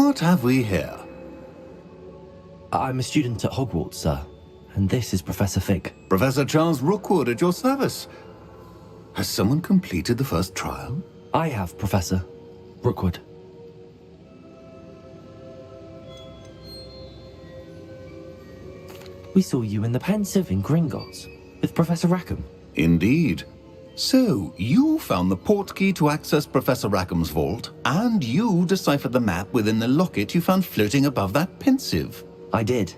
What have we here? I'm a student at Hogwarts, sir. And this is Professor Fig. Professor Charles Rookwood at your service. Has someone completed the first trial? I have, Professor Rookwood. We saw you in the Pensieve in Gringotts with Professor Rackham. Indeed. So, you found the portkey to access Professor Rackham's vault, and you deciphered the map within the locket you found floating above that Pensieve. I did.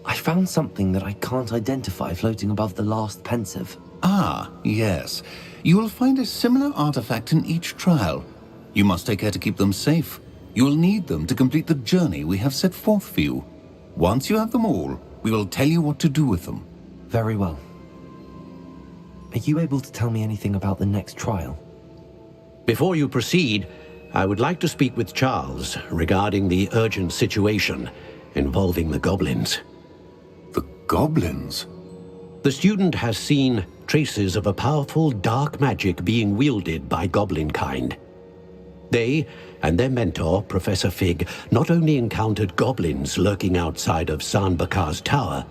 I found something that I can't identify floating above the last Pensieve. Ah, yes. You will find a similar artifact in each trial. You must take care to keep them safe. You will need them to complete the journey we have set forth for you. Once you have them all, we will tell you what to do with them. Very well. Are you able to tell me anything about the next trial? Before you proceed, I would like to speak with Charles regarding the urgent situation involving the goblins. The goblins? The student has seen traces of a powerful dark magic being wielded by goblin kind. They and their mentor, Professor Fig, not only encountered goblins lurking outside of Sanbakar's tower,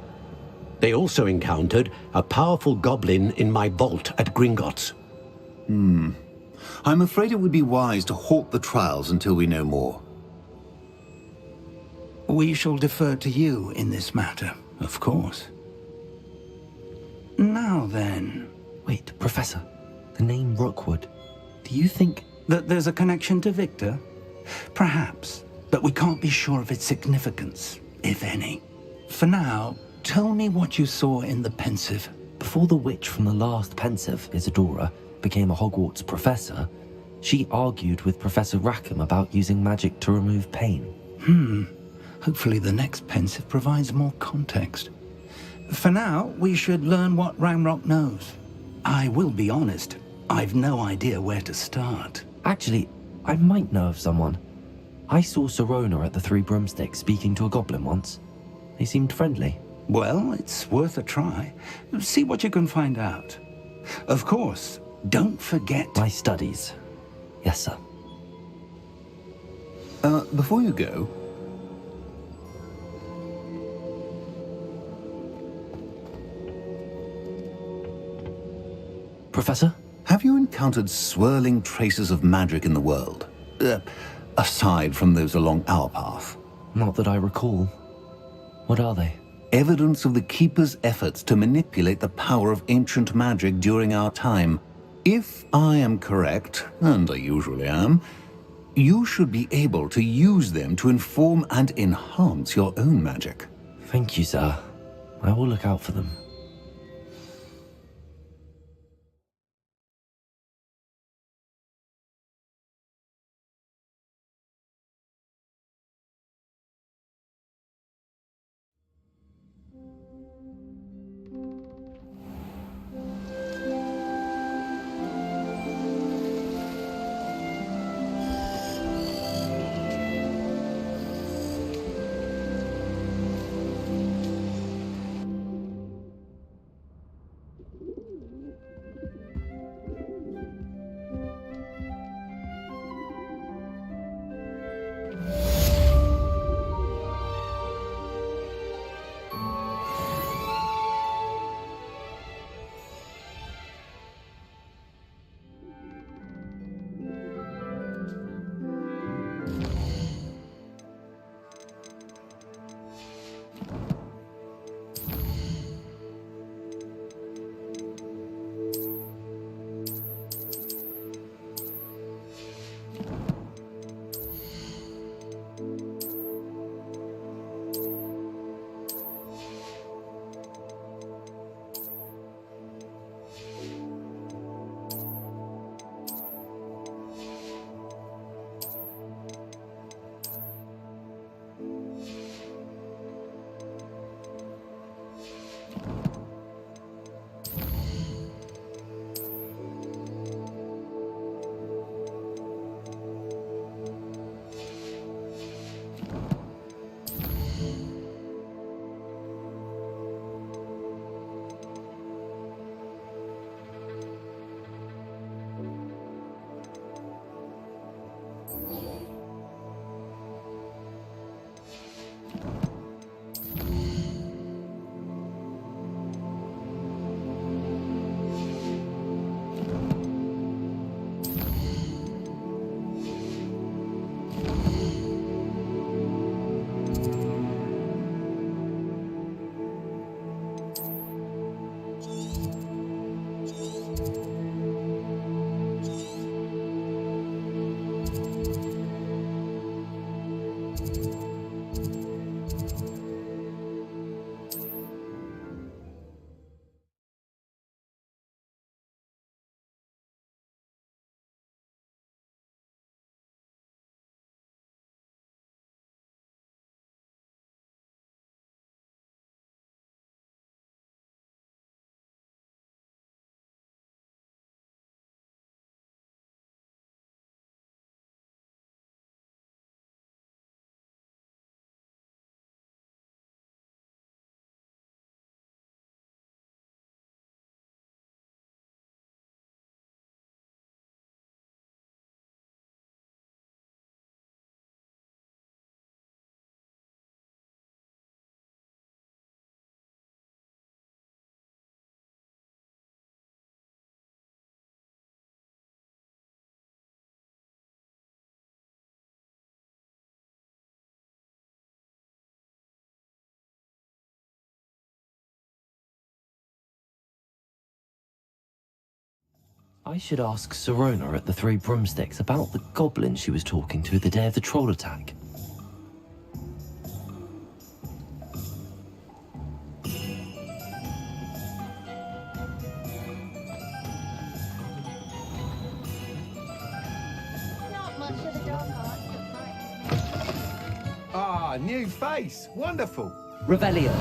they also encountered a powerful goblin in my vault at Gringotts. I'm afraid it would be wise to halt the trials until we know more. We shall defer to you in this matter, of course. Now then... Wait, Professor. The name Rookwood. Do you think... that there's a connection to Victor? Perhaps, but we can't be sure of its significance, if any. For now, tell me what you saw in the Pensieve. Before the witch from the last Pensieve, Isadora, became a Hogwarts professor, she argued with Professor Rackham about using magic to remove pain. Hopefully the next Pensieve provides more context. For now, we should learn what Ranrock knows. I will be honest, I've no idea where to start. Actually, I might know of someone. I saw Sirona at the Three Broomsticks speaking to a goblin once. They seemed friendly. Well, it's worth a try. See what you can find out. Of course, don't forget... My studies. Yes, sir. Before you go... Professor? Have you encountered swirling traces of magic in the world? Aside from those along our path? Not that I recall. What are they? Evidence of the Keeper's efforts to manipulate the power of ancient magic during our time. If I am correct, and I usually am, you should be able to use them to inform and enhance your own magic. Thank you, sir. I will look out for them. I should ask Sirona at the Three Broomsticks about the goblin she was talking to the day of the troll attack. Not much of the dark arts that frightens me. Ah, new face. Wonderful. Revelio.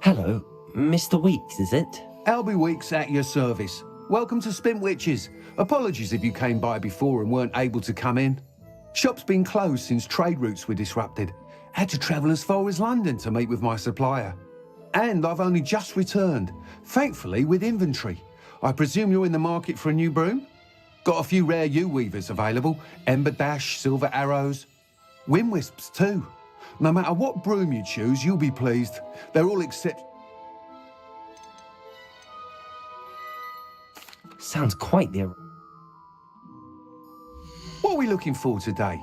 Hello, Mr. Weeks, is it? Albie Weeks at your service. Welcome to Spint Witches. Apologies if you came by before and weren't able to come in. Shop's been closed since trade routes were disrupted. Had to travel as far as London to meet with my supplier. And I've only just returned, thankfully with inventory. I presume you're in the market for a new broom? Got a few rare U-weavers available. Ember Dash, Silver Arrows. Wind Wisps too. No matter what broom you choose, you'll be pleased. They're all except... Sounds quite the... What are we looking for today?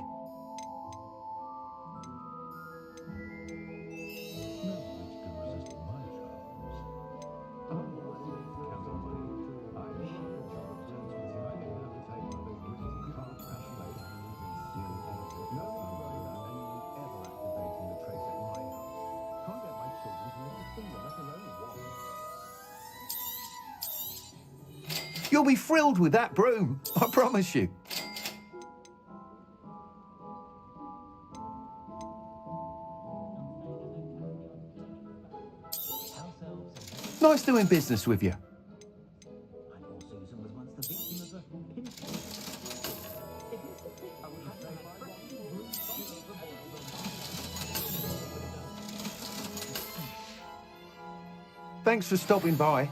You'll be thrilled with that broom, I promise you. Nice doing business with you. Thanks for stopping by.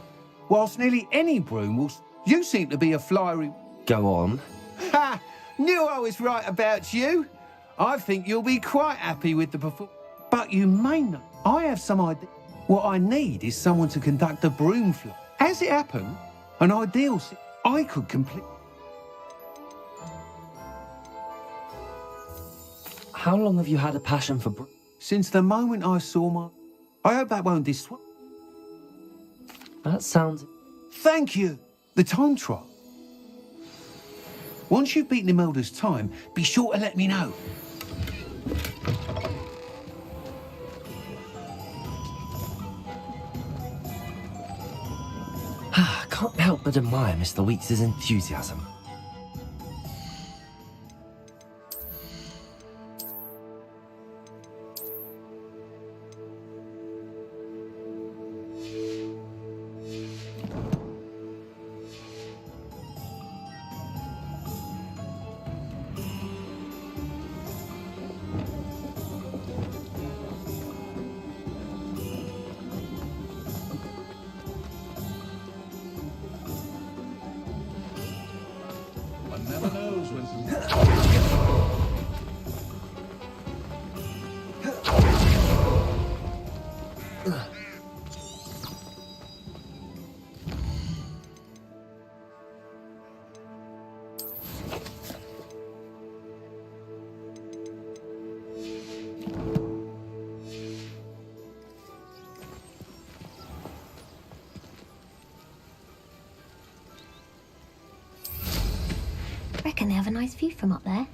Whilst nearly any broom will... You seem to be a flyery... Go on. Ha! Knew I was right about you. I think you'll be quite happy with the performance. But you may not. I have some idea. What I need is someone to conduct a broom fly. As it happened, an ideal... I could complete... How long have you had a passion for Since the moment I saw my... I hope that won't dissuade... That sounds... Thank you. The time trial. Once you've beaten Imelda's time, be sure to let me know. Can't help but admire Mr. Weeks' enthusiasm. Never knows when Reckon they have a nice view from up there.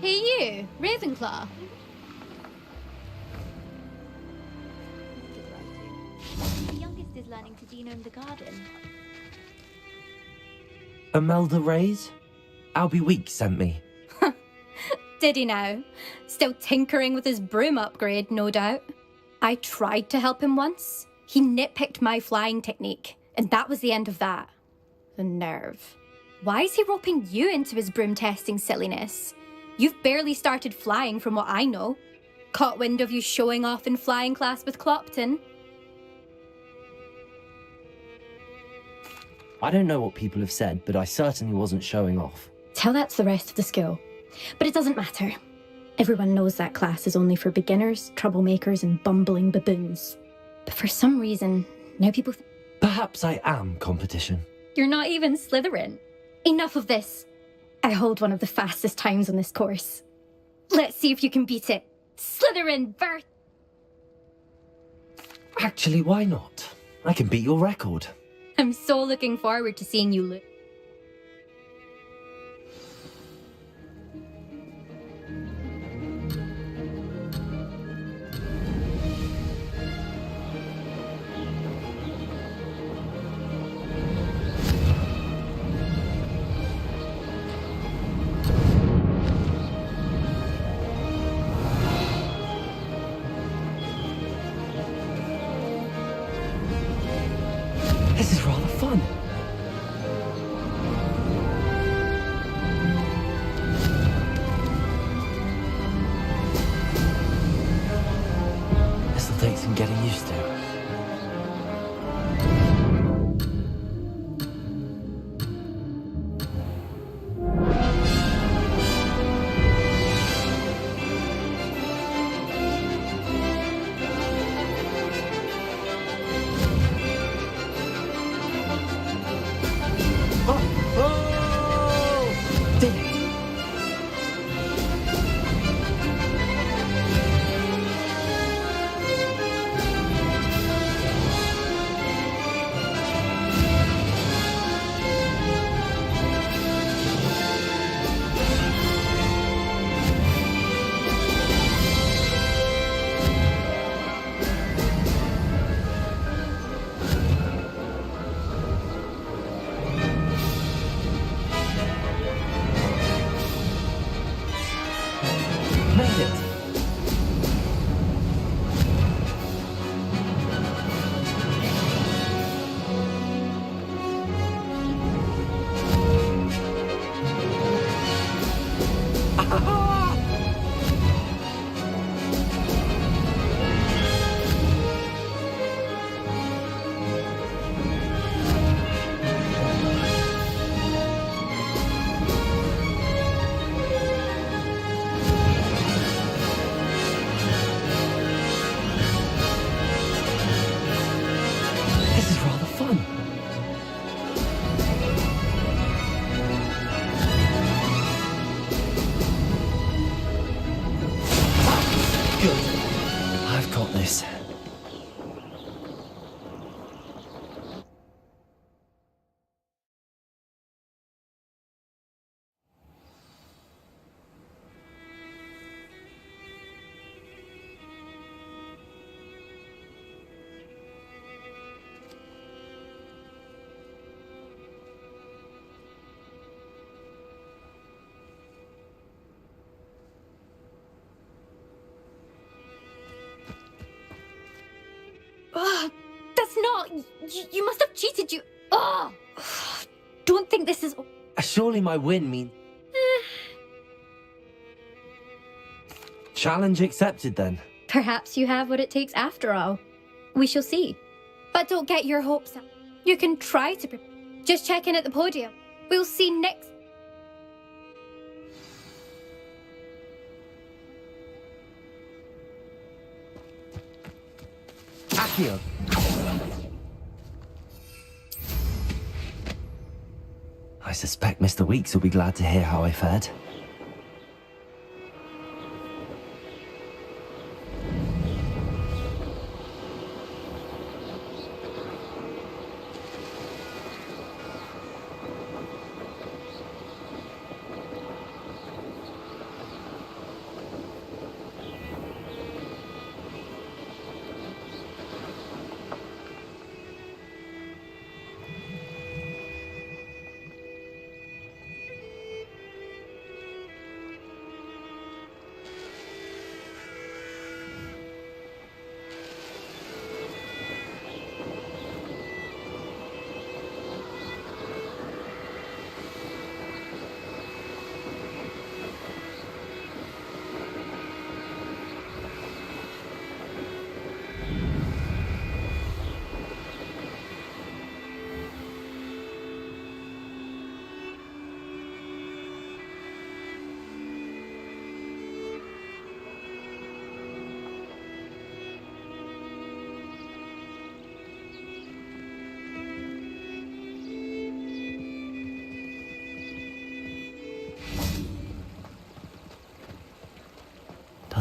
Hey you, Ravenclaw. The youngest is learning to genome the garden. Imelda Reyes? Albie Weeks sent me. Did he now? Still tinkering with his broom upgrade, no doubt. I tried to help him once. He nitpicked my flying technique, and that was the end of that. The nerve. Why is he roping you into his broom testing silliness? You've barely started flying from what I know. Caught wind of you showing off in flying class with Clopton. I don't know what people have said, but I certainly wasn't showing off. Tell that to the rest of the school. But it doesn't matter. Everyone knows that class is only for beginners, troublemakers, and bumbling baboons. But for some reason, now people Perhaps I am competition. You're not even Slytherin. Enough of this. I hold one of the fastest times on this course. Let's see if you can beat it. Slytherin birth. Actually, why not? I can beat your record. I'm so looking forward to seeing you look. This is rather fun. This'll take some getting used to. Did it? Made it. This is rather fun. Good. I've got this. Ugh, that's not. You must have cheated. Ugh. Don't think this is. Surely my win means... Challenge accepted then. Perhaps you have what it takes after all. We shall see. But don't get your hopes up. You can try to. Just check in at the podium. We'll see next. Accio. I suspect Mr. Weeks will be glad to hear how I fared.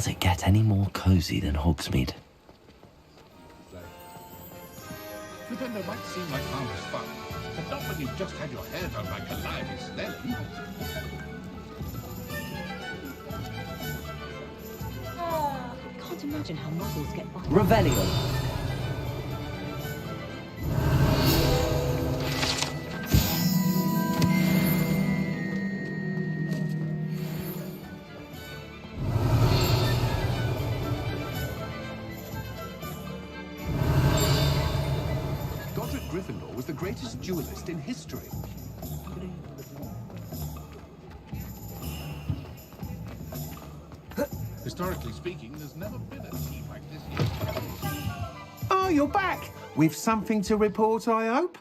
Does it get any more cozy than Hogsmeade? Pretender might seem like harmless fun, but not when you've just had your hair done by Calliope Snelling. I can't imagine how muggles get by. Revelio. Gryffindor was the greatest duelist in history. Historically speaking, there's never been a team like this yet. Oh, you're back! With something to report, I hope?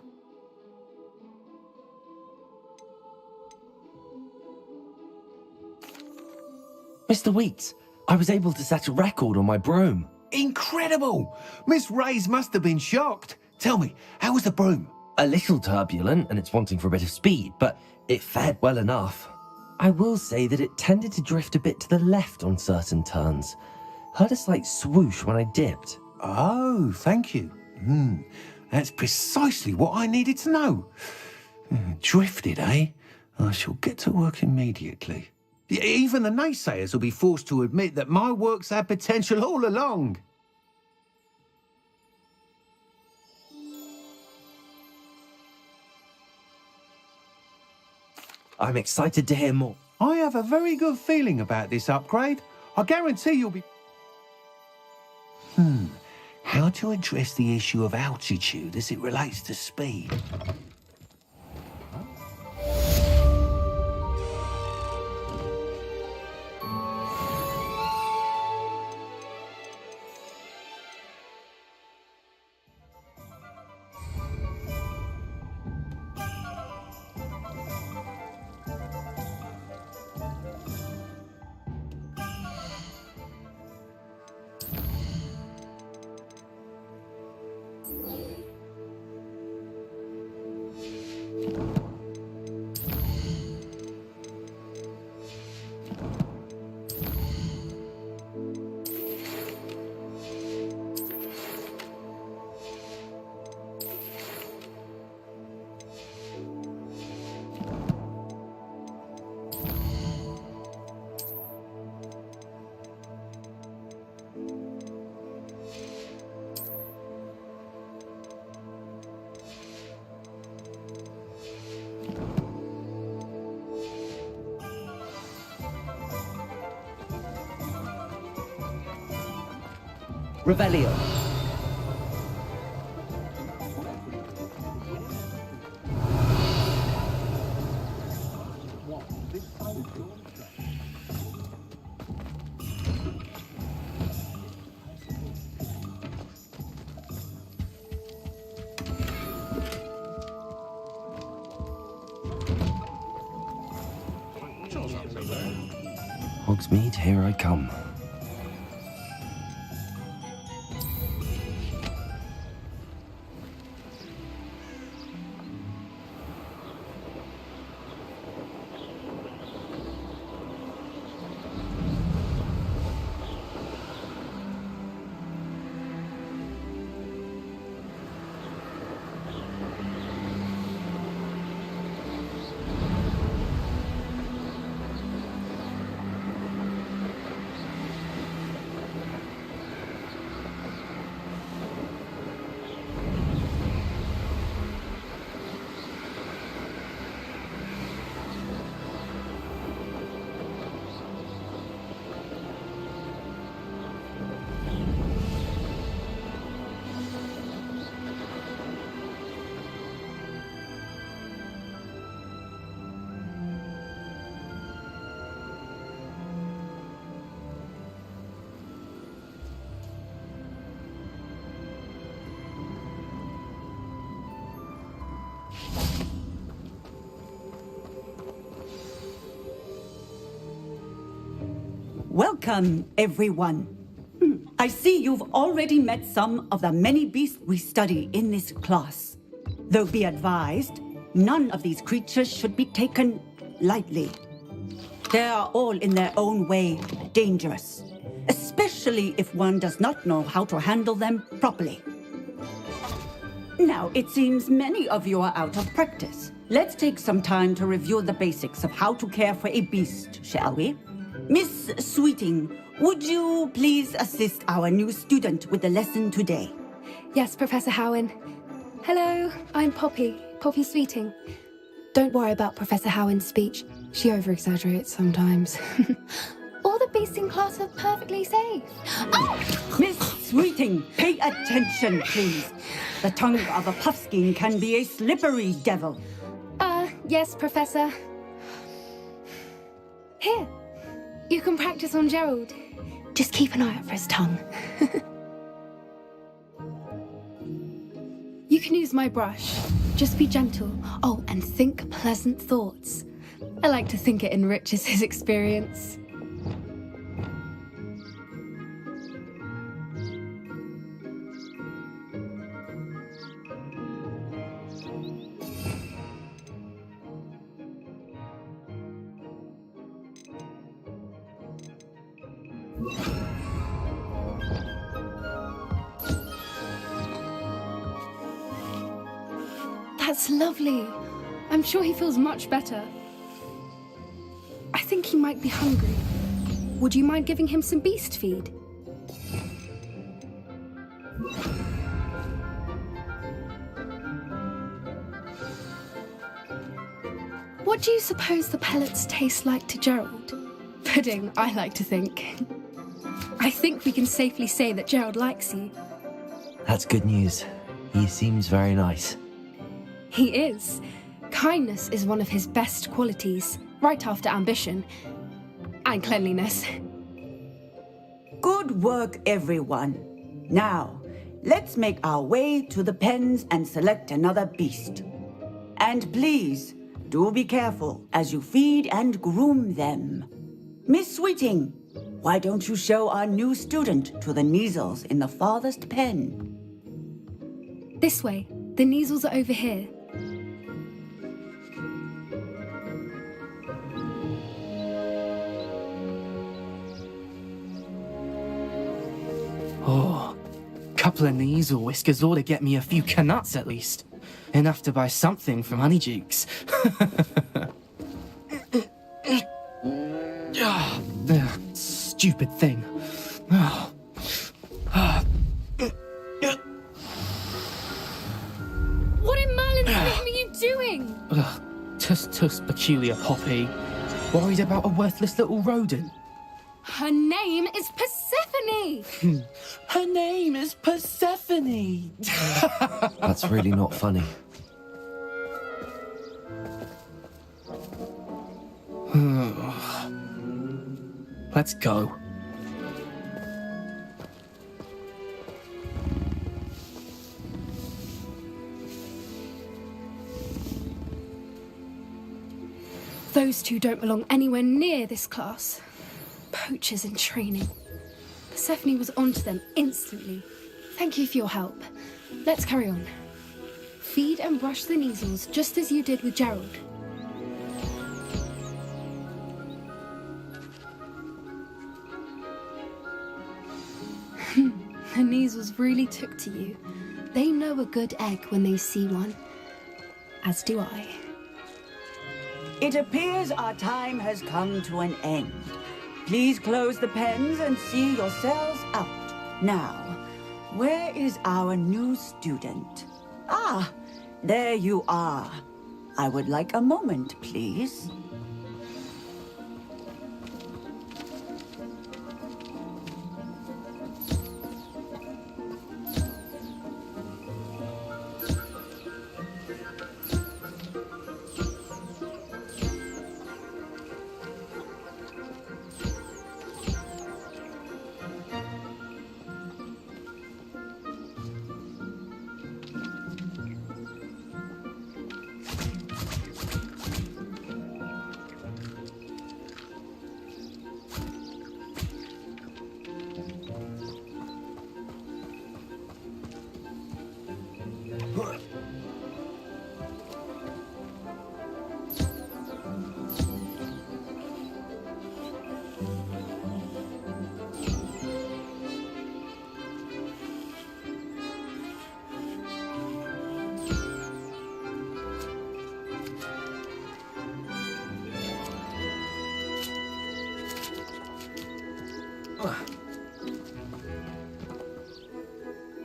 Mr. Weeks, I was able to set a record on my broom. Incredible! Miss Ray's must have been shocked. Tell me, how was the broom? A little turbulent and it's wanting for a bit of speed, but it fared well enough. I will say that it tended to drift a bit to the left on certain turns. Heard a slight swoosh when I dipped. Oh, thank you. That's precisely what I needed to know. Drifted, eh? I shall get to work immediately. Even the naysayers will be forced to admit that my work's had potential all along. I'm excited to hear more. I have a very good feeling about this upgrade. I guarantee you'll be... How to address the issue of altitude as it relates to speed? Revelio. Hogsmeade, here I come. Welcome, everyone. I see you've already met some of the many beasts we study in this class. Though be advised, none of these creatures should be taken lightly. They are all in their own way dangerous, especially if one does not know how to handle them properly. Now, it seems many of you are out of practice. Let's take some time to review the basics of how to care for a beast, shall we? Miss Sweeting, would you please assist our new student with the lesson today? Yes, Professor Howen. Hello, I'm Poppy Sweeting. Don't worry about Professor Howen's speech. She over-exaggerates sometimes. All the beasts in class are perfectly safe. Oh! Miss Sweeting, pay attention, please. The tongue of a puffskein can be a slippery devil. Yes, Professor. Here, you can practice on Gerald. Just keep an eye out for his tongue. You can use my brush. Just be gentle. Oh, and think pleasant thoughts. I like to think it enriches his experience. That's lovely. I'm sure he feels much better. I think he might be hungry. Would you mind giving him some beast feed? What do you suppose the pellets taste like to Gerald? Pudding, I like to think. I think we can safely say that Gerald likes you. That's good news. He seems very nice. He is. Kindness is one of his best qualities, right after ambition. And cleanliness. Good work, everyone. Now, let's make our way to the pens and select another beast. And please, do be careful as you feed and groom them. Miss Sweeting, why don't you show our new student to the Neasels in the farthest pen? This way. The Neasels are over here. Oh, couple of Neasel whiskers ought to get me a few canuts at least. Enough to buy something from Honeydukes. Stupid thing. What in Merlin's name are you doing? Tuss peculiar Poppy. Worried about a worthless little rodent. Her name is Persephone! Her name is Persephone! That's really not funny. Let's go. Those two don't belong anywhere near this class. Poachers in training. Persephone was onto them instantly. Thank you for your help. Let's carry on. Feed and brush the Neasels just as you did with Gerald. The Neasels really took to you. They know a good egg when they see one. As do I. It appears our time has come to an end. Please close the pens and see yourselves out. Now, where is our new student? Ah, there you are. I would like a moment, please.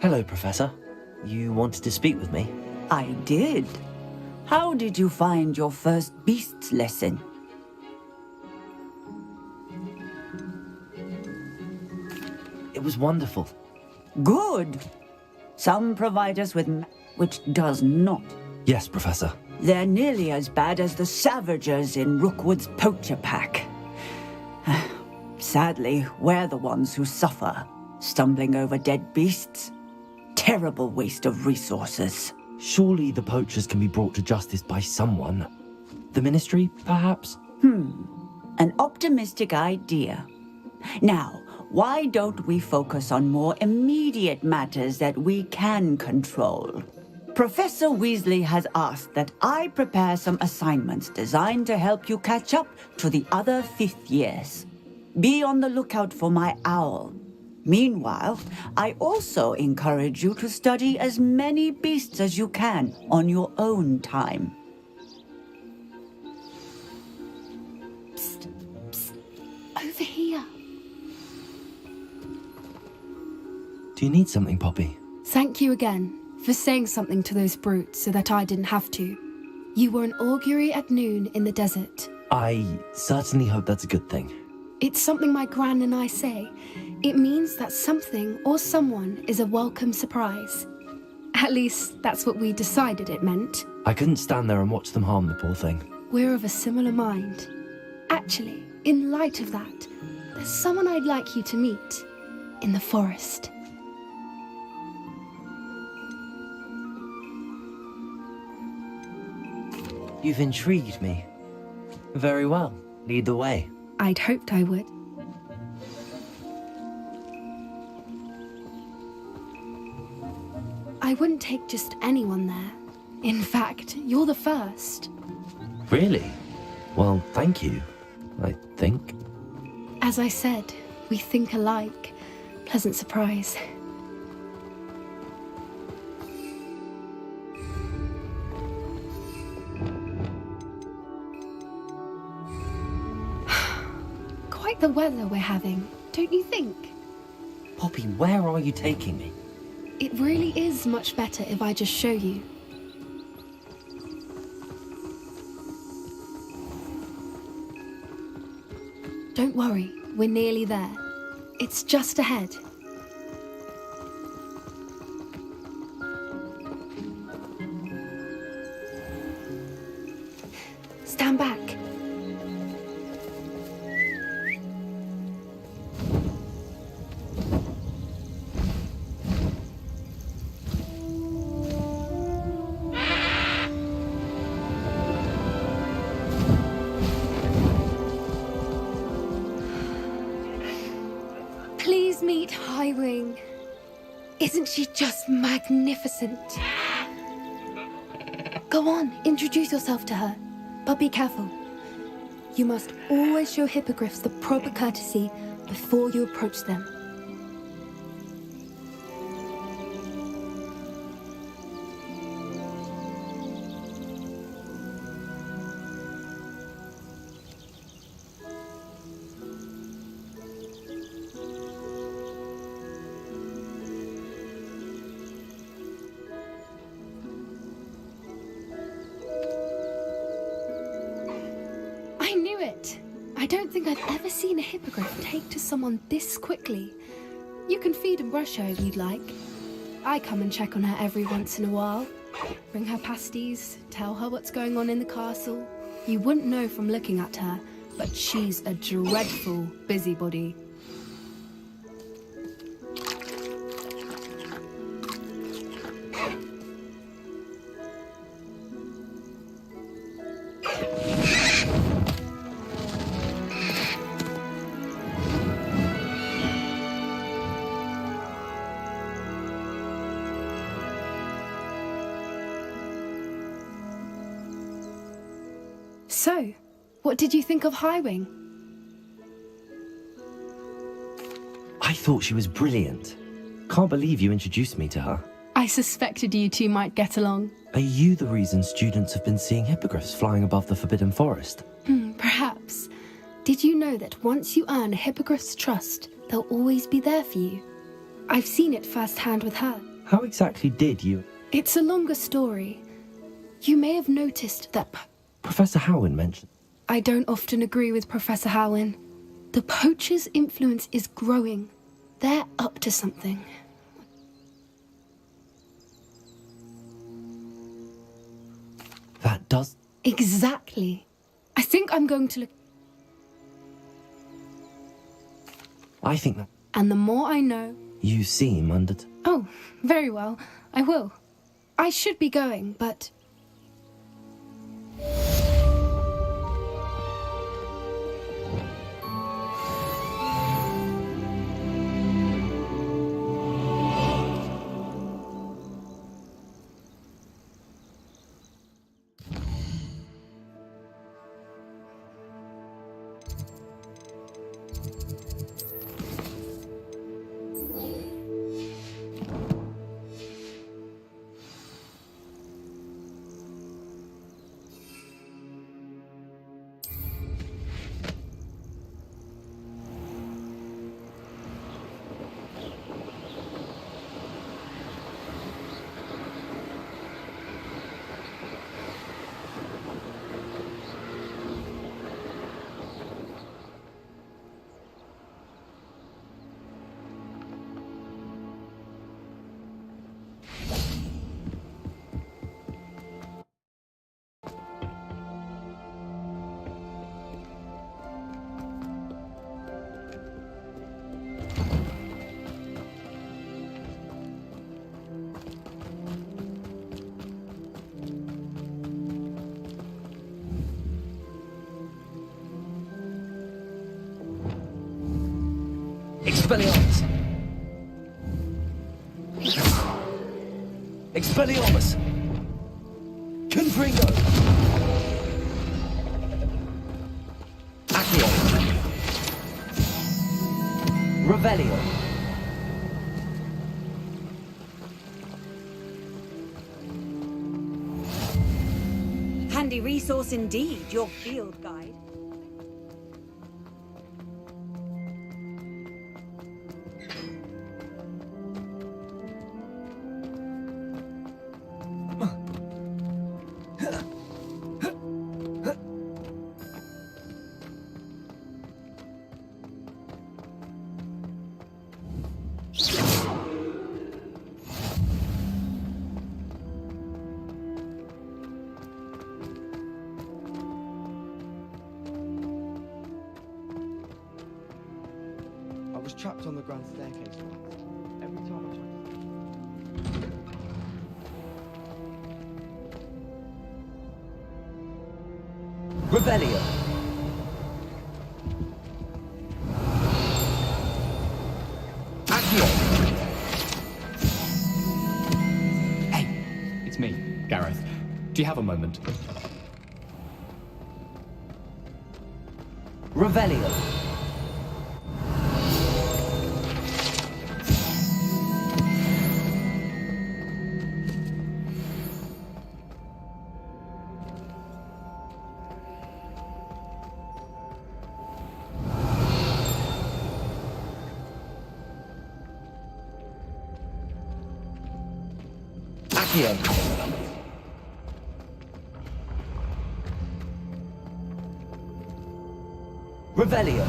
Hello, Professor. You wanted to speak with me? I did. How did you find your first beasts lesson? It was wonderful. Good. Some provide us with which does not. Yes, Professor. They're nearly as bad as the Savagers in Rookwood's poacher pack. Sadly, we're the ones who suffer, stumbling over dead beasts. Terrible waste of resources. Surely the poachers can be brought to justice by someone. The Ministry, perhaps? An optimistic idea. Now, why don't we focus on more immediate matters that we can control? Professor Weasley has asked that I prepare some assignments designed to help you catch up to the other 5th years. Be on the lookout for my owl. Meanwhile, I also encourage you to study as many beasts as you can on your own time. Psst, psst. Over here. Do you need something, Poppy? Thank you again for saying something to those brutes so that I didn't have to. You were an augury at noon in the desert. I certainly hope that's a good thing. It's something my gran and I say. It means that something or someone is a welcome surprise. At least, that's what we decided it meant. I couldn't stand there and watch them harm the poor thing. We're of a similar mind. Actually, in light of that, there's someone I'd like you to meet in the forest. You've intrigued me. Very well. Lead the way. I'd hoped I would. I wouldn't take just anyone there. In fact, you're the first. Really? Well, thank you, I think. As I said, we think alike. Pleasant surprise. Quite the weather we're having, don't you think? Poppy, where are you taking me? It really is much better if I just show you. Don't worry, we're nearly there. It's just ahead. Stand back. Please meet Highwing. Isn't she just magnificent? Go on, introduce yourself to her. But be careful. You must always show hippogriffs the proper courtesy before you approach them. I knew it! I don't think I've ever seen a hippogriff take to someone this quickly. You can feed and brush her if you'd like. I come and check on her every once in a while. Bring her pasties, tell her what's going on in the castle. You wouldn't know from looking at her, but she's a dreadful busybody. So, what did you think of Highwing? I thought she was brilliant. Can't believe you introduced me to her. I suspected you two might get along. Are you the reason students have been seeing hippogriffs flying above the Forbidden Forest? Perhaps. Did you know that once you earn a hippogriff's trust, they'll always be there for you. I've seen it firsthand with her. How exactly did you... It's a longer story. You may have noticed that... Professor Howin mentioned... I don't often agree with Professor Howin. The poacher's influence is growing. They're up to something. That does... Exactly. I think I'm going to look... I think that... And the more I know... You seem under... Oh, very well. I will. I should be going, but... Expelliarmus! Expelliarmus! Confringo! Accio! Revelio! Handy resource indeed, your field guide. I was trapped on the grand staircase once. Every time I tried to... Revelio! Accio! Hey, it's me, Gareth. Do you have a moment? Revelio! Accio! Revelio!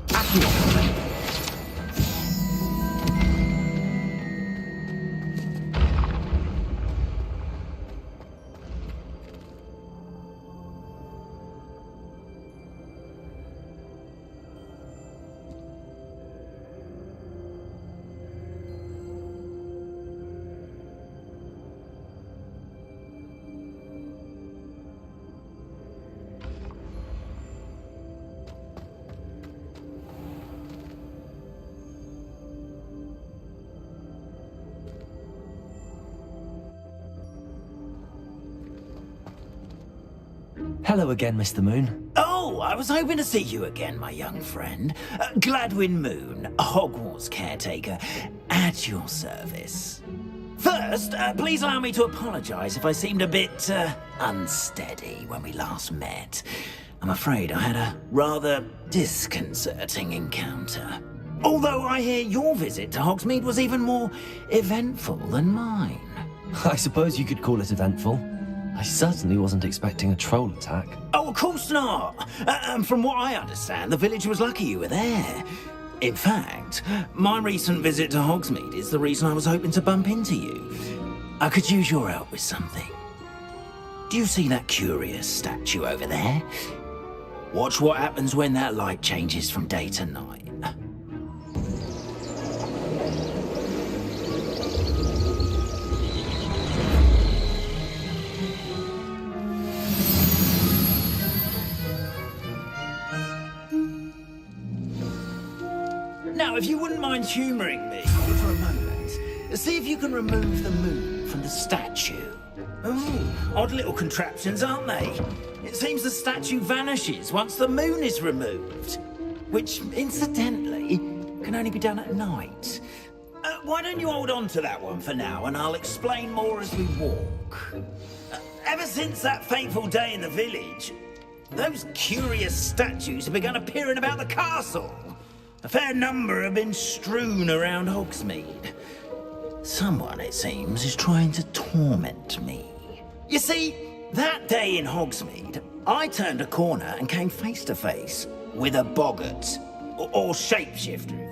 Accio! Hello again, Mr. Moon. Oh, I was hoping to see you again, my young friend. Gladwin Moon, Hogwarts caretaker, at your service. First, please allow me to apologise if I seemed a bit unsteady when we last met. I'm afraid I had a rather disconcerting encounter. Although I hear your visit to Hogsmeade was even more eventful than mine. I suppose you could call it eventful. I certainly wasn't expecting a troll attack. Oh, of course not. From what I understand, the village was lucky you were there. In fact, my recent visit to Hogsmeade is the reason I was hoping to bump into you. I could use your help with something. Do you see that curious statue over there? Watch what happens when that light changes from day to night. Now, if you wouldn't mind humouring me for a moment, see if you can remove the moon from the statue. Oh, odd little contraptions, aren't they? It seems the statue vanishes once the moon is removed, which, incidentally, can only be done at night. Why don't you hold on to that one for now, and I'll explain more as we walk. Ever since that fateful day in the village, those curious statues have begun appearing about the castle. A fair number have been strewn around Hogsmeade. Someone, it seems, is trying to torment me. You see, that day in Hogsmeade, I turned a corner and came face to face with a boggart, or shapeshifter, if you...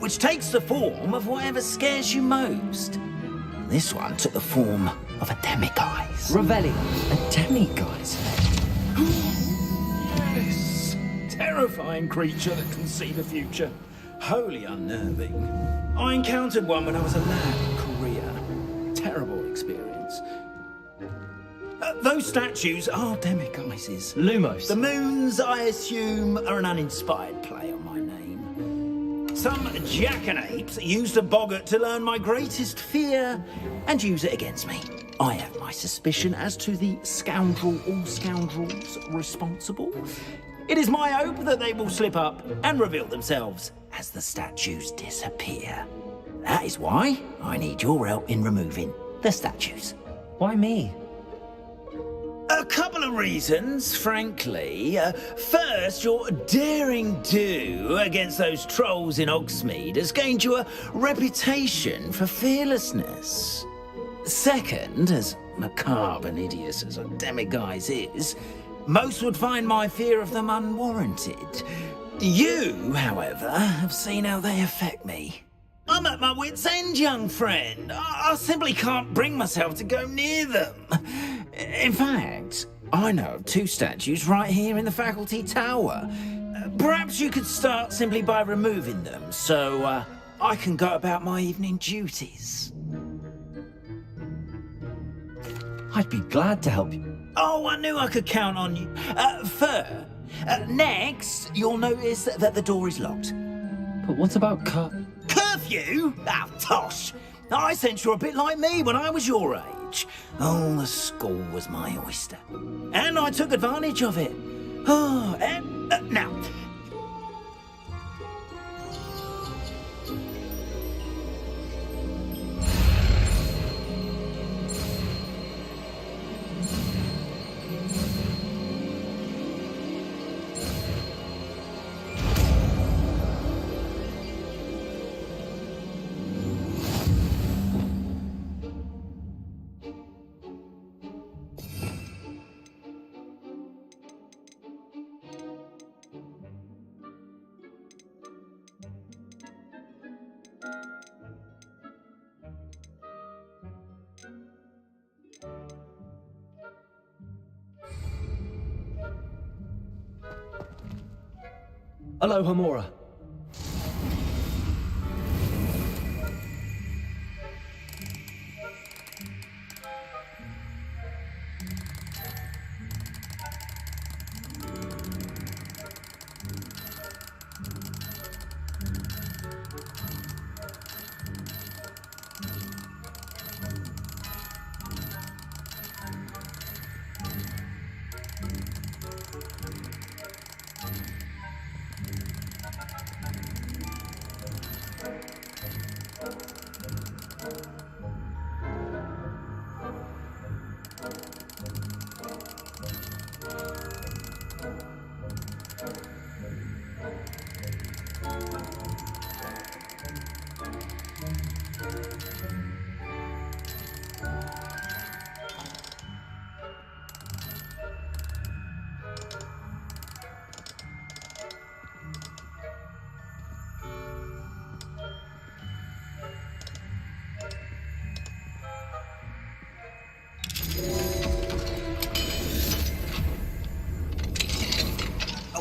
which takes the form of whatever scares you most. This one took the form of a demiguise. Revelio, a demiguise? Yes! Terrifying creature that can see the future. Wholly unnerving. I encountered one when I was a lad in Korea. Terrible experience. Those statues are demiguises. Lumos. The moons, I assume, are an uninspired play on my name. Some jackanapes used a boggart to learn my greatest fear and use it against me. I have my suspicion as to the scoundrel or scoundrels responsible. It is my hope that they will slip up and reveal themselves as the statues disappear. That is why I need your help in removing the statues. Why me? A couple of reasons, frankly. First, your daring do against those trolls in Hogsmeade has gained you a reputation for fearlessness. Second, as macabre and hideous as a demiguise is, most would find my fear of them unwarranted. You, however, have seen how they affect me. I'm at my wit's end, young friend. I simply can't bring myself to go near them. In fact, I know of two statues right here in the faculty tower. Perhaps you could start simply by removing them, so I can go about my evening duties. I'd be glad to help you. Oh, I knew I could count on you. Next, you'll notice that the door is locked. But what about curfew? Ah, tosh. I sense you're a bit like me when I was your age. Oh, the school was my oyster. And I took advantage of it. Oh, now... Hello, Hamora.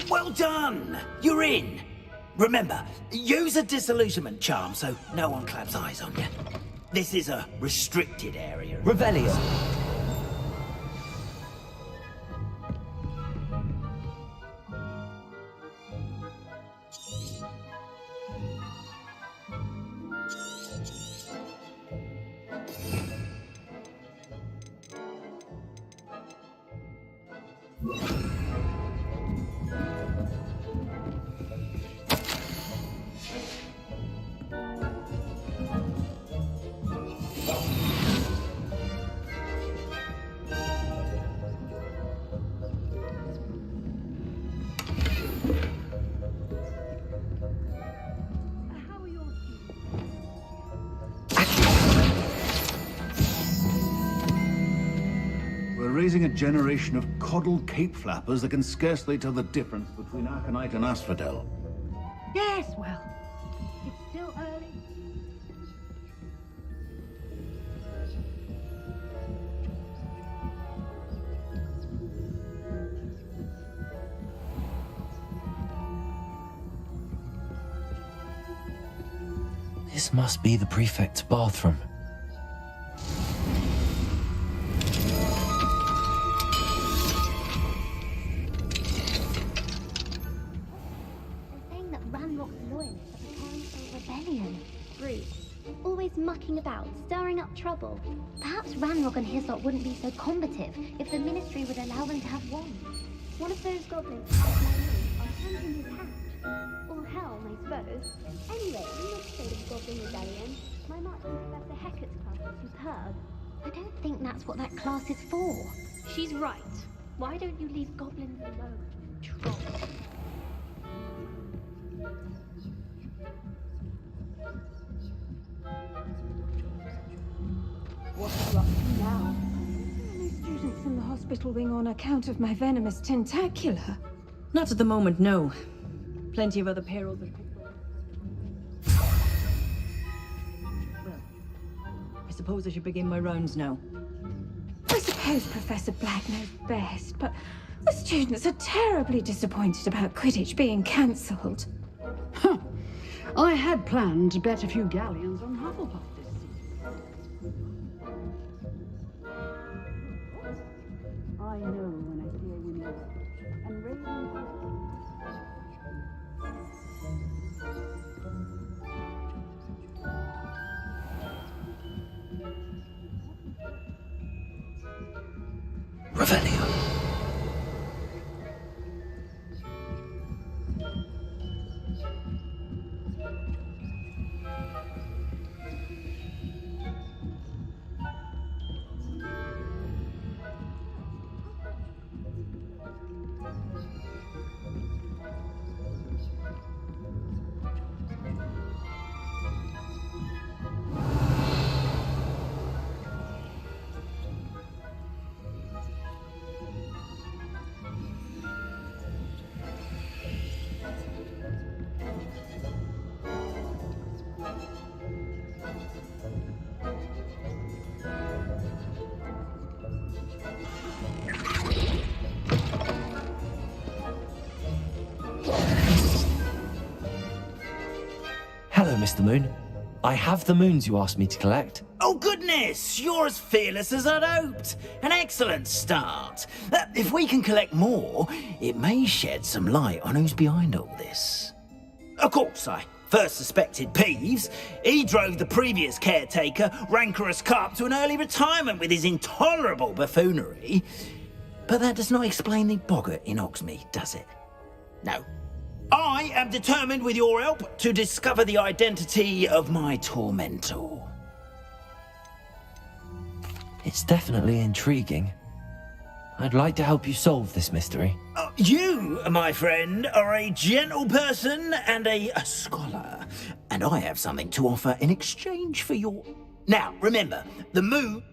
Well done! You're in! Remember, use a disillusionment charm so no one claps eyes on you. This is a restricted area. Revelio. We're raising a generation of coddled cape flappers that can scarcely tell the difference between Aconite and Asphodel. Yes, well, it's still early. This must be the prefect's bathroom. Always mucking about, stirring up trouble. Perhaps Ranrock and his lot wouldn't be so combative if the Ministry would allow them to have wands. One of those goblins passed my name on hand in his hat. Or helm, I suppose. Anyway, in this state of Goblin Rebellion, my Marching Professor Hecat's class is superb. I don't think that's what that class is for. She's right. Why don't you leave goblins alone, troll? What are you up to now? No students in the hospital wing on account of my venomous tentacula. Not at the moment, no. Plenty of other payrolls have picked up. Well, I suppose I should begin my rounds now. I suppose Professor Black knows best, but the students are terribly disappointed about Quidditch being cancelled. Huh. I had planned to bet a few galleons on Hufflepuff this season. I know when I see a winner. And Raven... Revelio. Mr. Moon. I have the moons you asked me to collect. Oh, goodness! You're as fearless as I'd hoped. An excellent start. If we can collect more, it may shed some light on who's behind all this. Of course, I first suspected Peeves. He drove the previous caretaker, Rancorous Carp, to an early retirement with his intolerable buffoonery. But that does not explain the boggart in Hogsmeade, does it? No. I am determined, with your help, to discover the identity of my tormentor. It's definitely intriguing. I'd like to help you solve this mystery. You, my friend, are a gentle person and a scholar, and I have something to offer in exchange for your... Now, remember, the moon...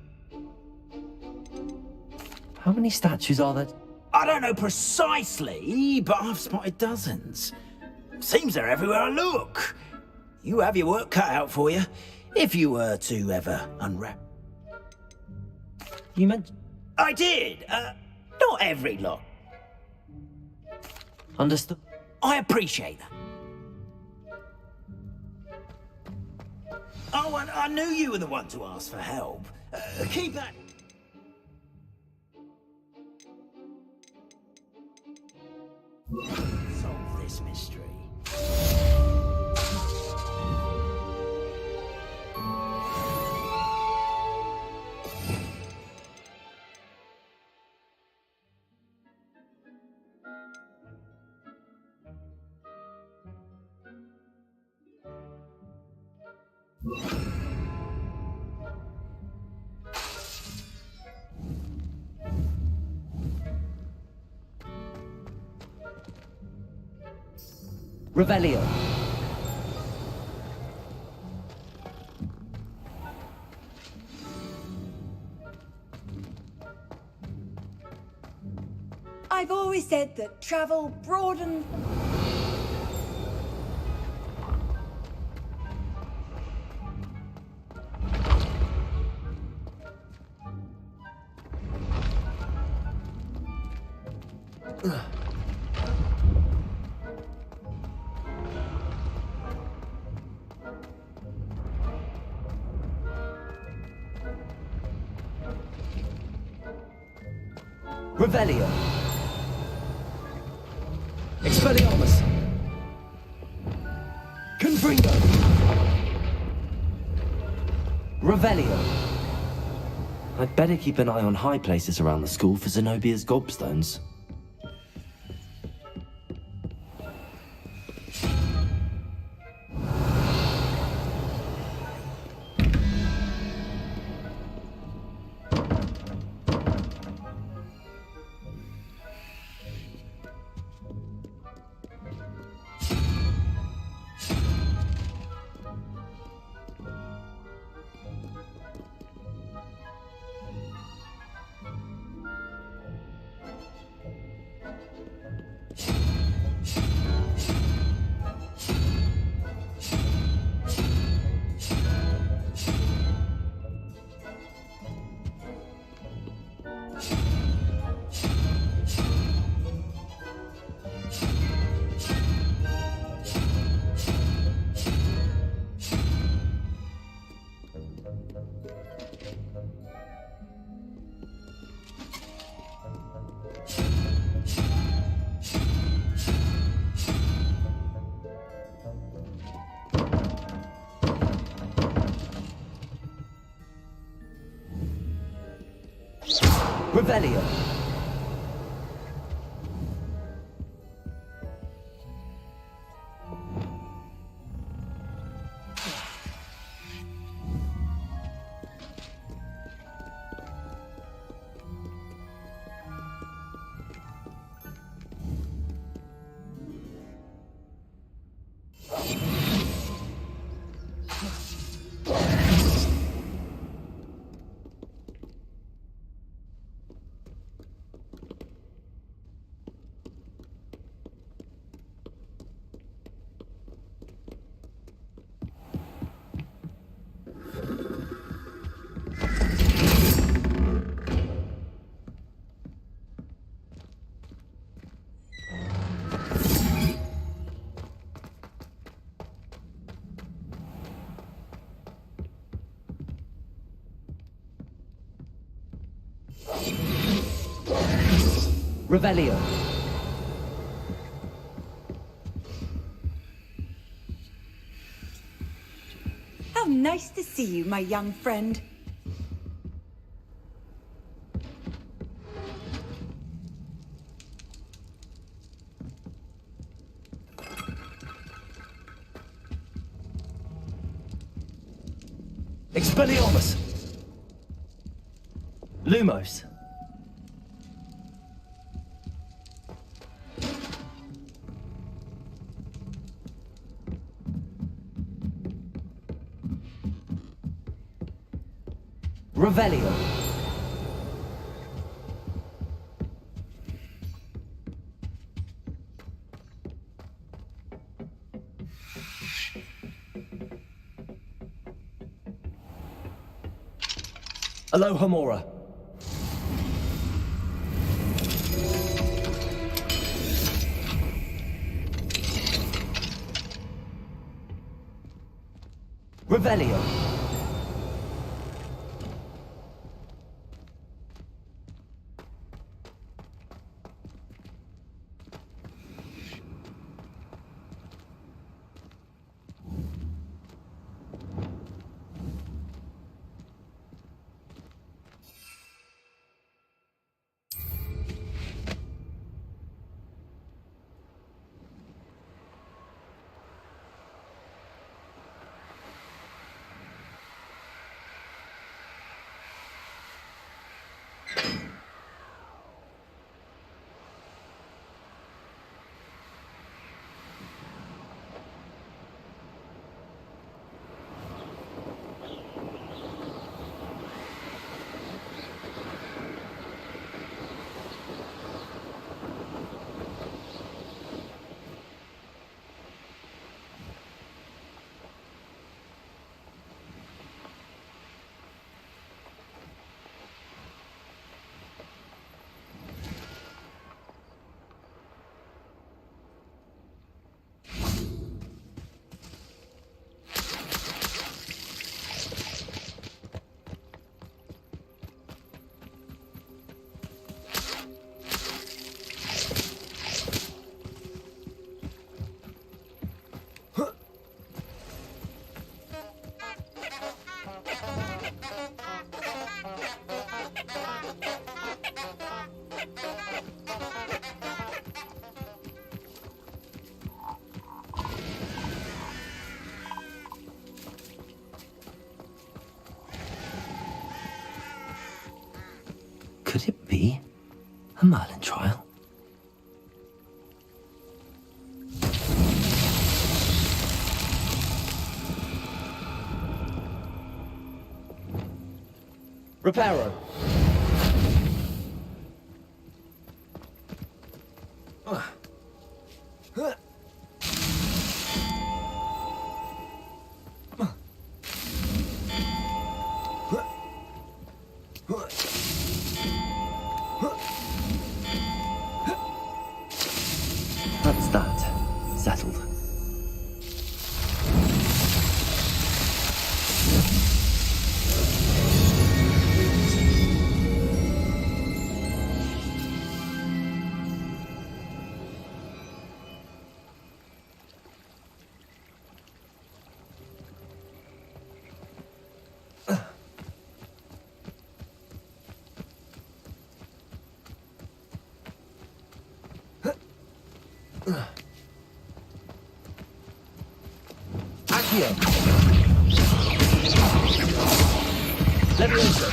How many statues are there? I don't know precisely, but I've spotted dozens. Seems they're everywhere I look. You have your work cut out for you, if you were to ever unwrap... You meant... I did. Not every lot. Understood. I appreciate that. Oh, and I knew you were the one to ask for help. Keep that... Solve this mystery. Revelio. I've always said that travel broadens... Revelio. Expelliarmus. Confringo. Revelio. I'd better keep an eye on high places around the school for Zenobia's gobstones. Revelio. Revelio. How nice to see you, my young friend. Expelliarmus! Lumos. Revelio. Alohomora. Revelio. Could it be a Merlin trial? Reparo. That's that. Settled. Accio. Leviosa.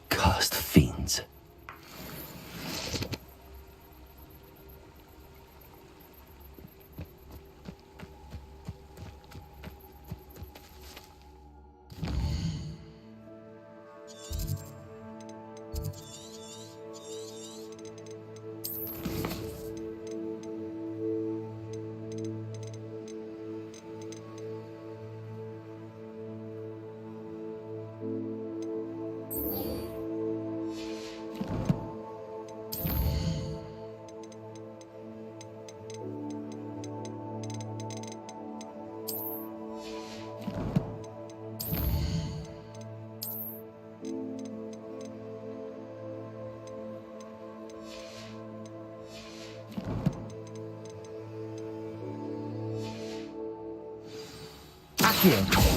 Cursed fiends. Thank you.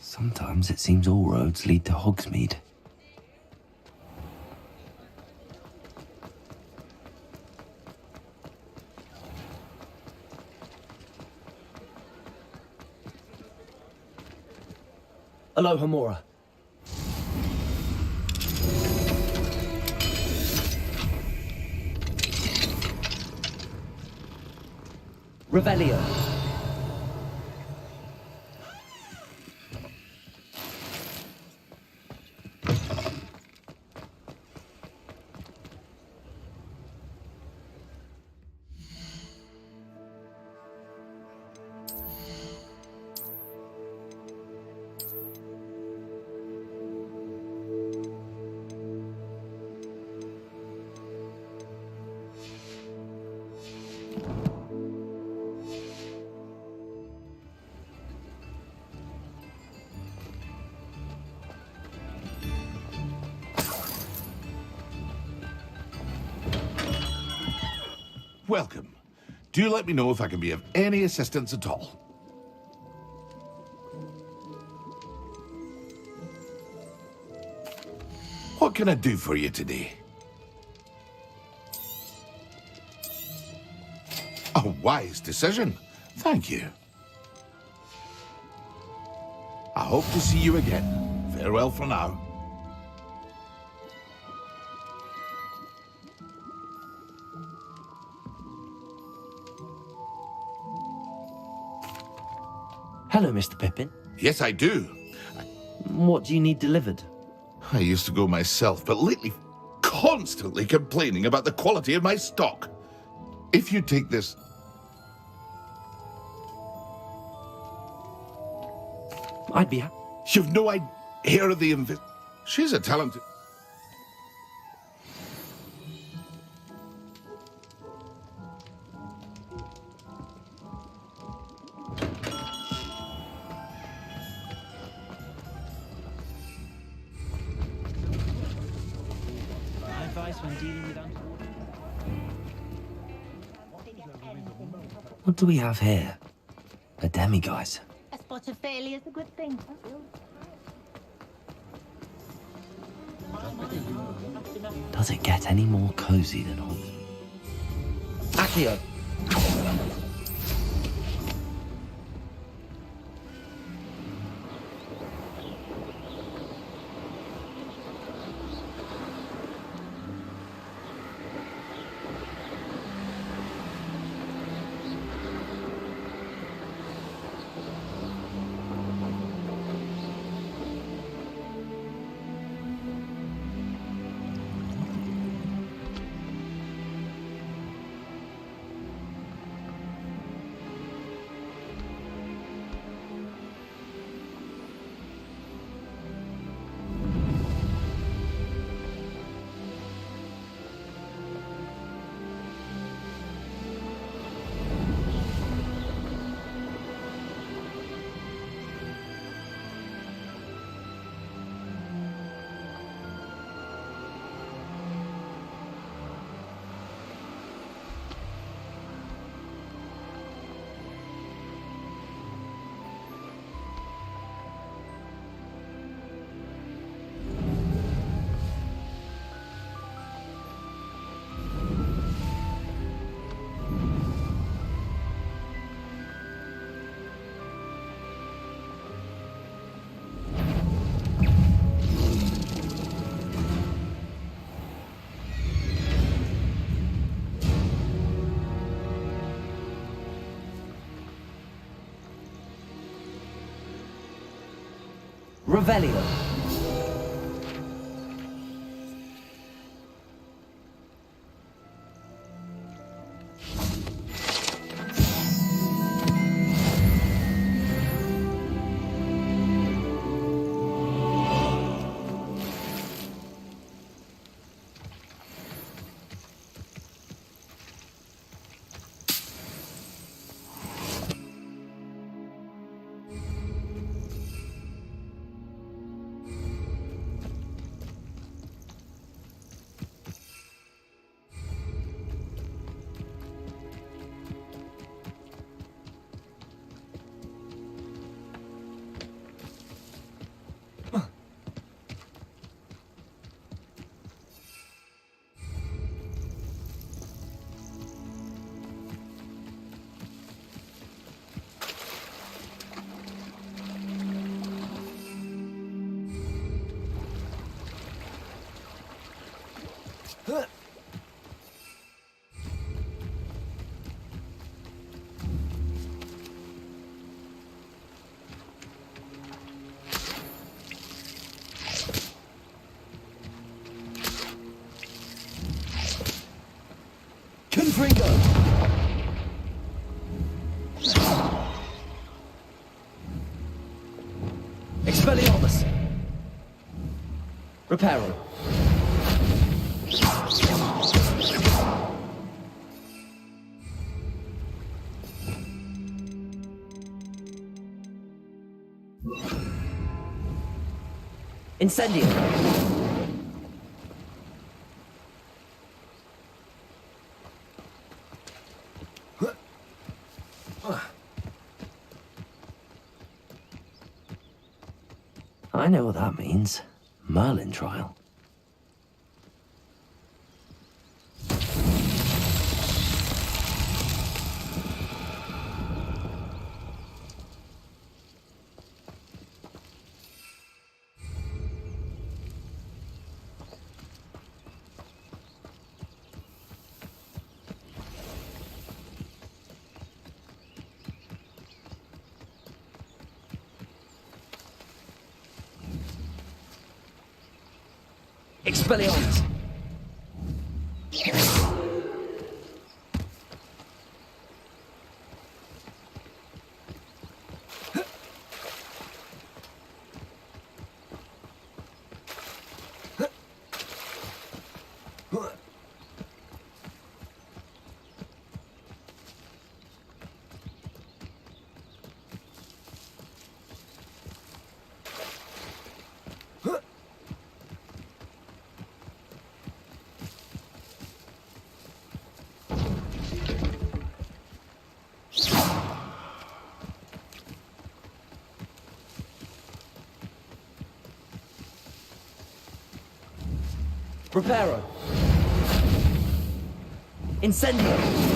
Sometimes it seems all roads lead to Hogsmeade. Aloha Mora. Revelio. Welcome. Do let me know if I can be of any assistance at all. What can I do for you today? A wise decision. Thank you. I hope to see you again. Farewell for now. Hello, Mr. Pippin. Yes, I do. What do you need delivered? I used to go myself, but lately constantly complaining about the quality of my stock. If you take this... I'd be happy. You've no idea of the She's a talented... What do we have here? A demiguise. A spot of failure is a good thing. Does it get any more cozy than old? Accio! Revelio. Confringo! Expelliarmus! Reparo! Incendio! I know what that means. Merlin trial. Expelliarmus! Reparo! Incendio!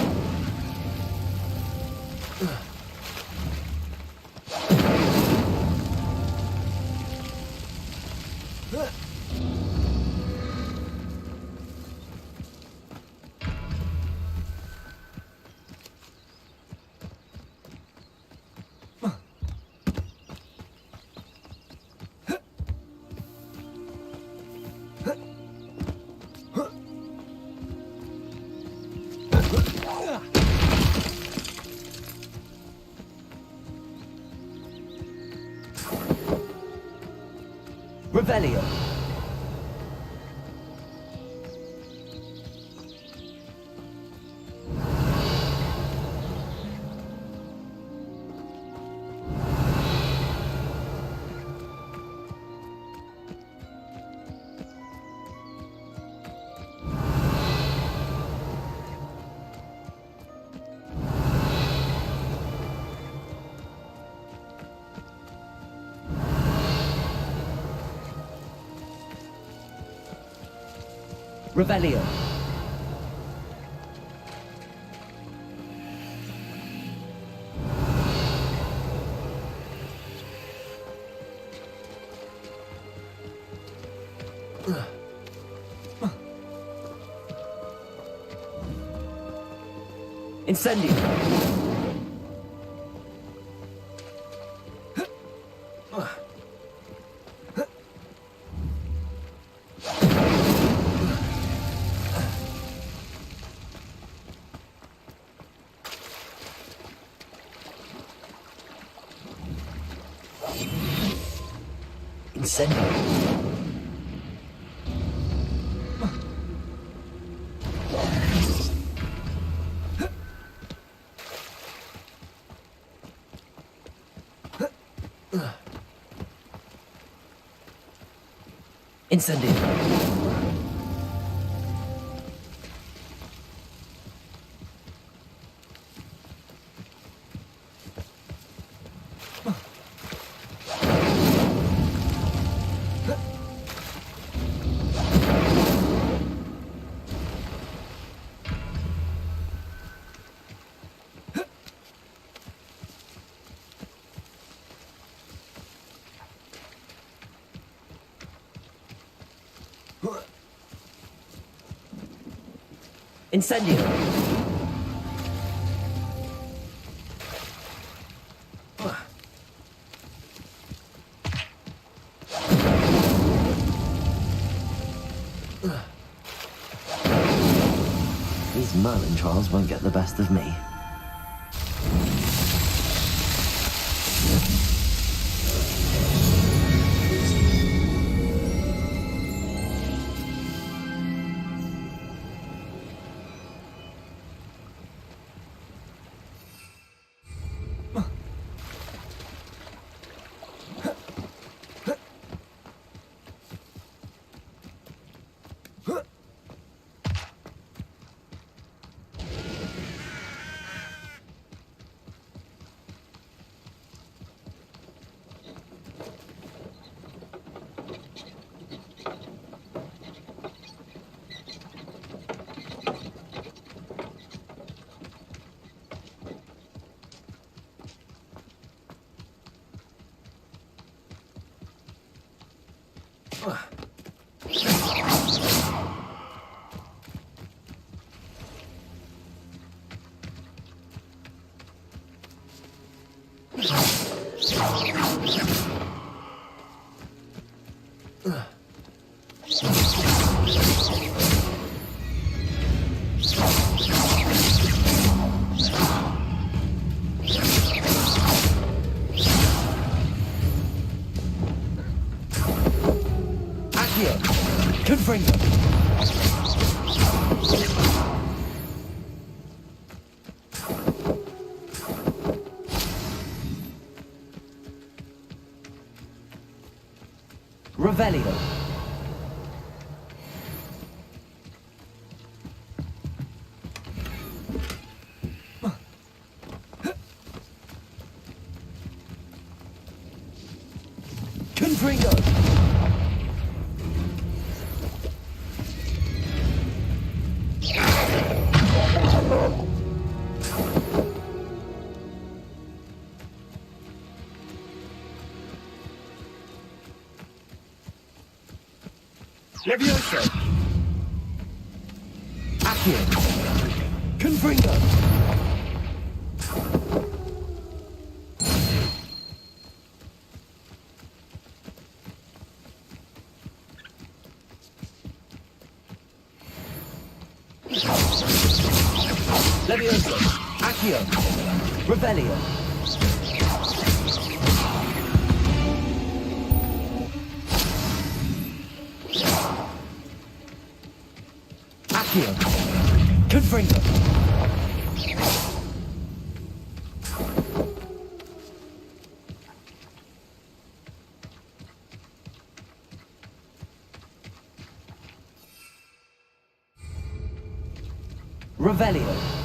Revelio! Revelio! Incendio! Incendio! Incendio! Incendio! These Merlin trials won't get the best of me. Accio! Confringo! Revelio! Confringo! Levioso! Accio! Confringo! Levioso! Accio! Revelio! Accio! Confringo! Revelio!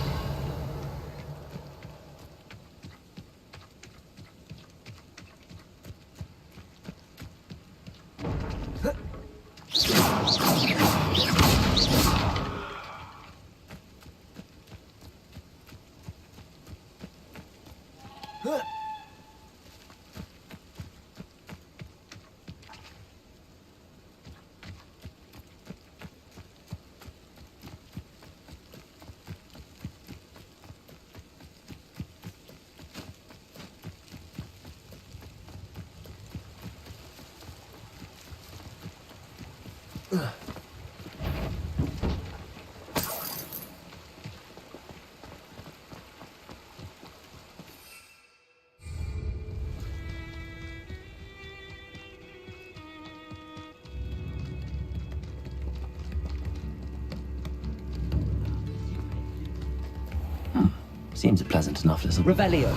Seems a pleasant enough little Revelio.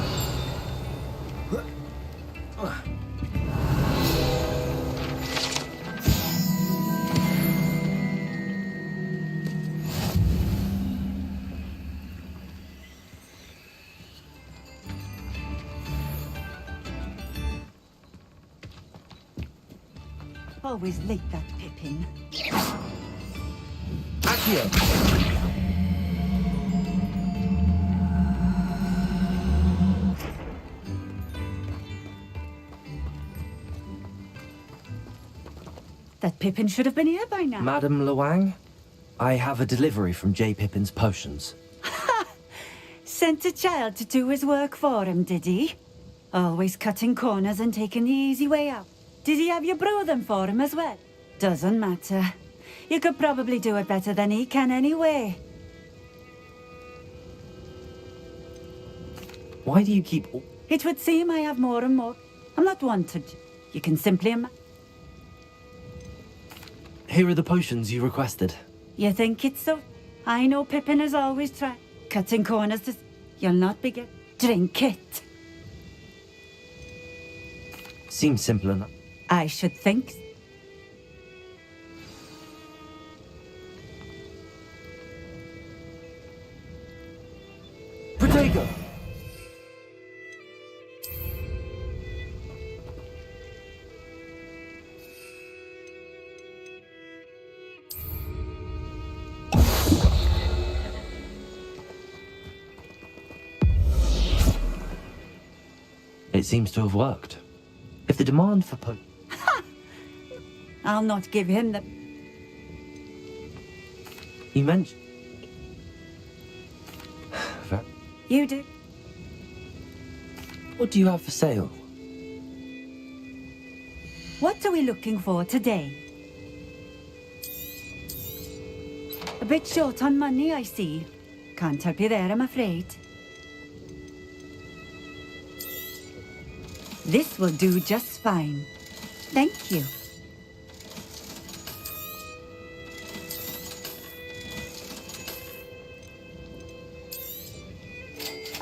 Always late, that Pippin. Accio! That Pippin should have been here by now. Madam Luang, I have a delivery from J. Pippin's potions. Sent a child to do his work for him, did he? Always cutting corners and taking the easy way out. Did he have you brew them for him as well? Doesn't matter. You could probably do it better than he can anyway. Why do you keep... It would seem I have more and more. I'm not wanted. You can simply Here are the potions you requested. You think it's so? I know Pippin has always tried. Cutting corners to... You'll not be get... Drink it. Seems simple enough. I should think so. Protego! It seems to have worked. If the demand for I'll not give him the... You mentioned... You do. What do you have for sale? What are we looking for today? A bit short on money, I see. Can't help you there, I'm afraid. This will do just fine. Thank you.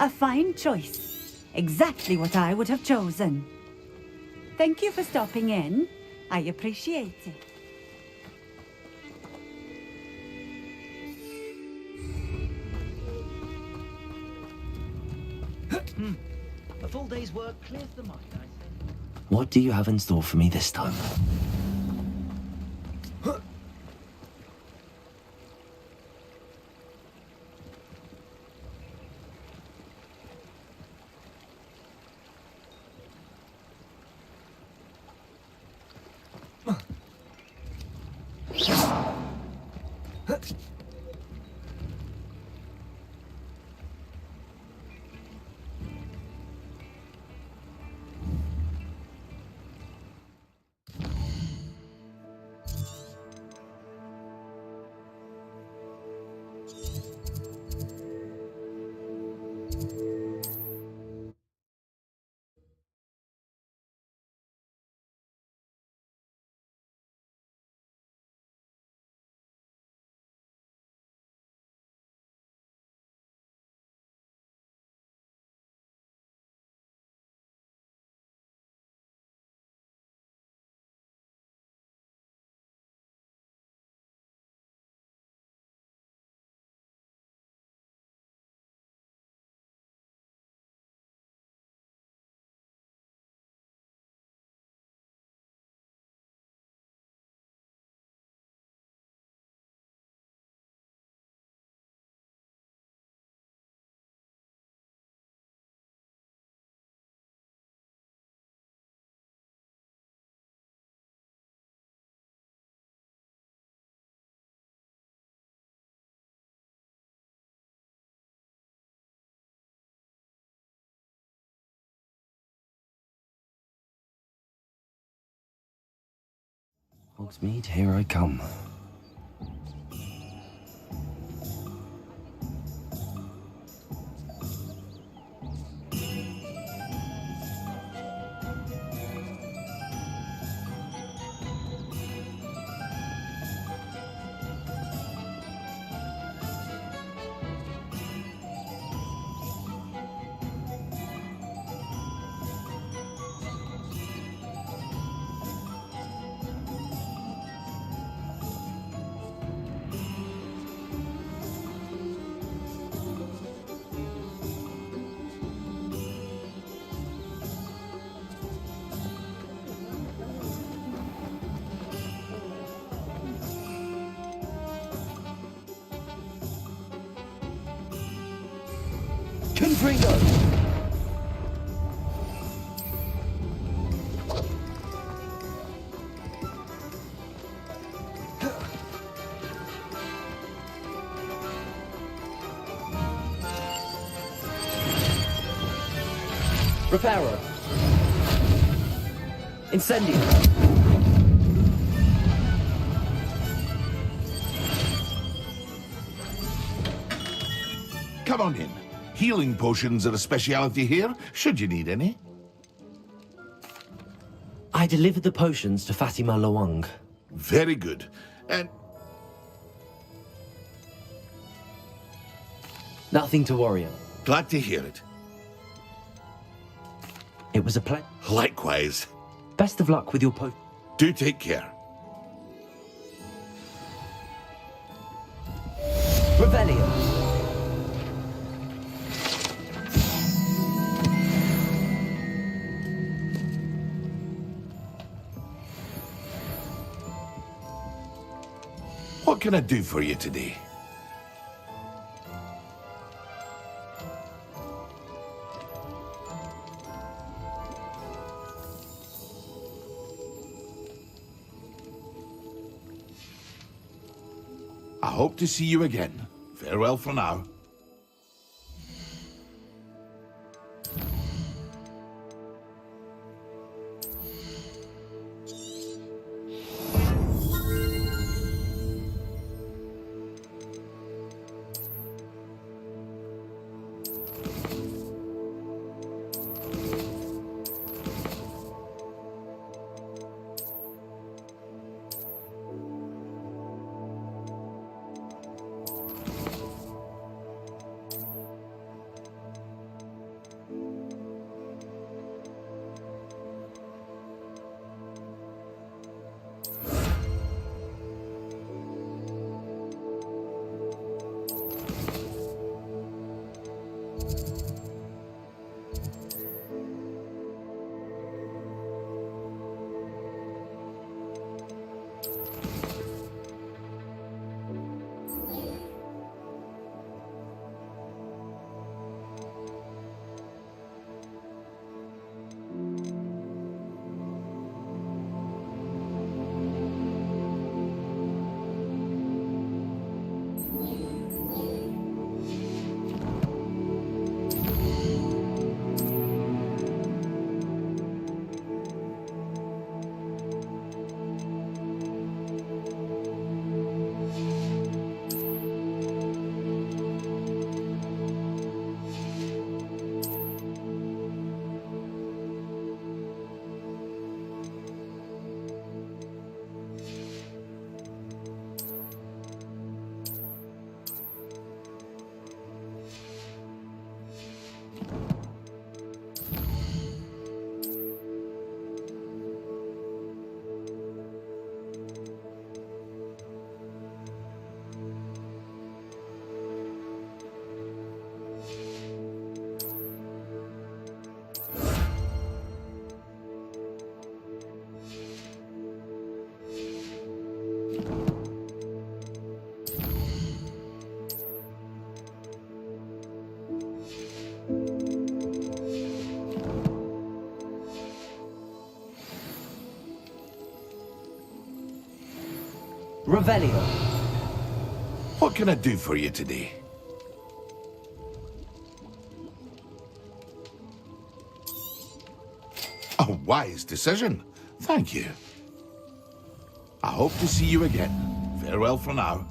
A fine choice. Exactly what I would have chosen. Thank you for stopping in. I appreciate it. A full day's work clears the mind, I say. What do you have in store for me this time? Hogsmeade, here I come. Confringo! Reparo! Incendio! Come on in. Healing potions are a speciality here, should you need any. I delivered the potions to Fatima Lawang. Very good. And Nothing to worry about. glad to hear it. It was a pleasure. Likewise. Best of luck with your Do take care. Revelio! What can I do for you today? I hope to see you again. Farewell for now. Revelio. What can I do for you today? A wise decision. Thank you. I hope to see you again. Farewell for now.